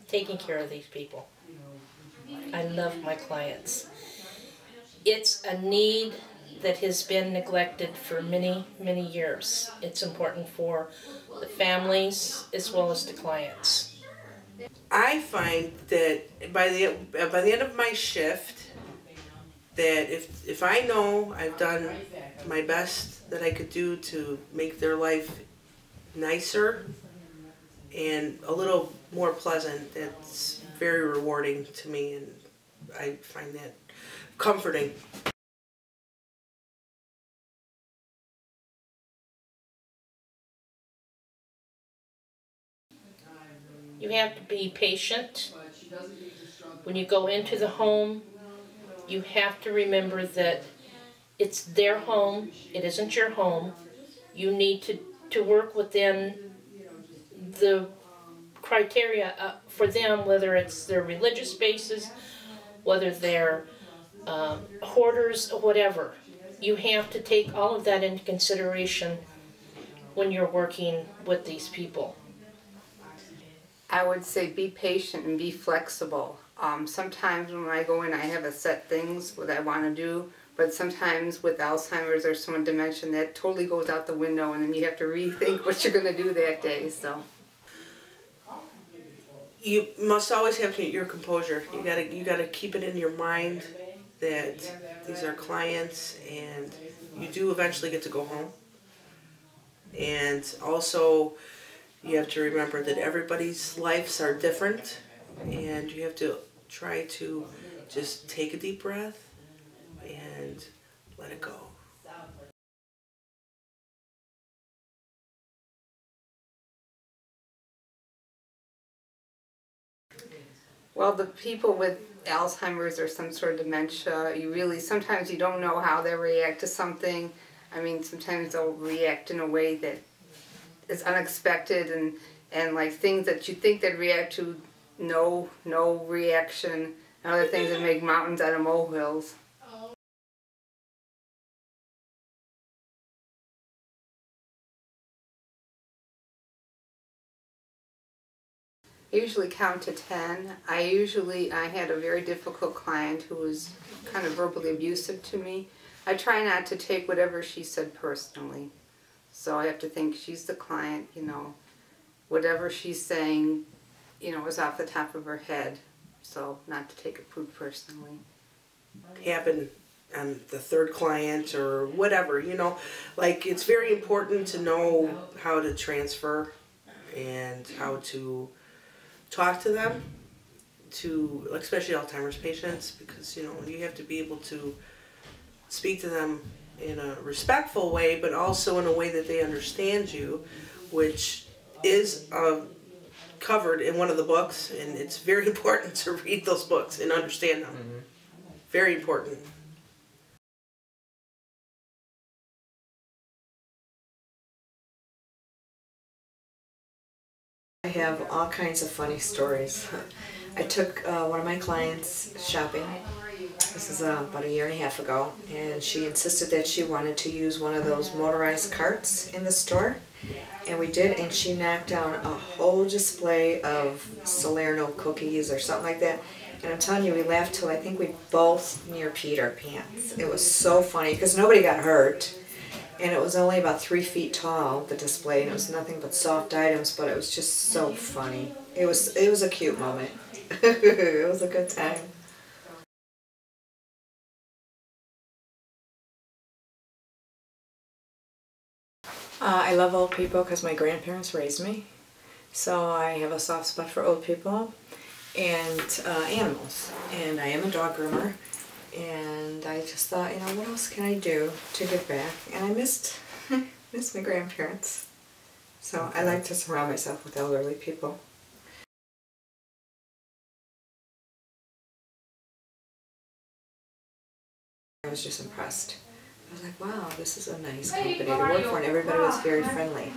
taking care of these people. I love my clients. It's a need that has been neglected for many, many years. It's important for the families as well as the clients. I find that by the end of my shift, that if I know I've done my best that I could do to make their life nicer and a little more pleasant, that's very rewarding to me, and I find that comforting. You have to be patient. When you go into the home, you have to remember that it's their home, it isn't your home. You need to work within the criteria for them, whether it's their religious bases, whether they're hoarders, or whatever. You have to take all of that into consideration when you're working with these people. I would say be patient and be flexible. Sometimes when I go in, I have a set things what I want to do, but sometimes with Alzheimer's or some dementia, that totally goes out the window, and then you have to rethink what you're going to do that day. So you must always have your composure. You gotta keep it in your mind that these are clients, and you do eventually get to go home. And also, you have to remember that everybody's lives are different, and you have to try to just take a deep breath and let it go. well, the people with Alzheimer's or some sort of dementia, sometimes you don't know how they react to something. I mean, sometimes they'll react in a way that is unexpected, and like things that you think they'd react to, no reaction, and other things that make mountains out of molehills. I usually count to 10. I had a very difficult client who was kind of verbally abusive to me. I try not to take whatever she said personally. So I have to think she's the client, whatever she's saying, is off the top of her head. So not to take it too personally. Happen on the third client or whatever, like it's very important to know how to transfer and how to talk to them, especially Alzheimer's patients, because you have to be able to speak to them in a respectful way, but also in a way that they understand you, which is covered in one of the books, and it's very important to read those books and understand them. Mm-hmm. Very important. I have all kinds of funny stories. I took one of my clients shopping. This is about a year and a half ago, and she insisted that she wanted to use one of those motorized carts in the store, and we did, and she knocked down a whole display of Salerno cookies or something like that, and I'm telling you, we laughed till I think we both near peed our pants. It was so funny because nobody got hurt, and it was only about 3 feet tall, the display, and it was nothing but soft items, but it was just so funny. It was a cute moment. It was a good time. I love old people because my grandparents raised me, so I have a soft spot for old people and animals, and I am a dog groomer, and I just thought, what else can I do to give back, and I missed my grandparents, so I like to surround myself with elderly people. I was just impressed. I was like, wow, this is a nice company to work for, and everybody was very friendly.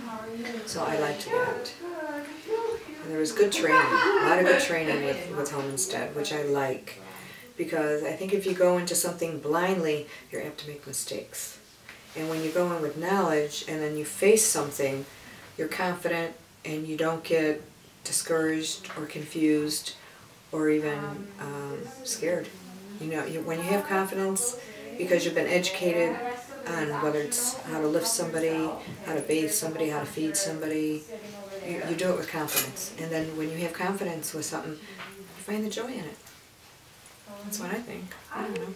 So I liked that. And there was good training, a lot of good training with Home Instead, which I like. Because I think if you go into something blindly, you're apt to make mistakes. And when you go in with knowledge and then you face something, you're confident and you don't get discouraged or confused or even scared. You know, when you have confidence, because you've been educated on whether it's how to lift somebody, how to bathe somebody, how to feed somebody, you do it with confidence. And then when you have confidence with something, you find the joy in it. That's what I think. I don't know.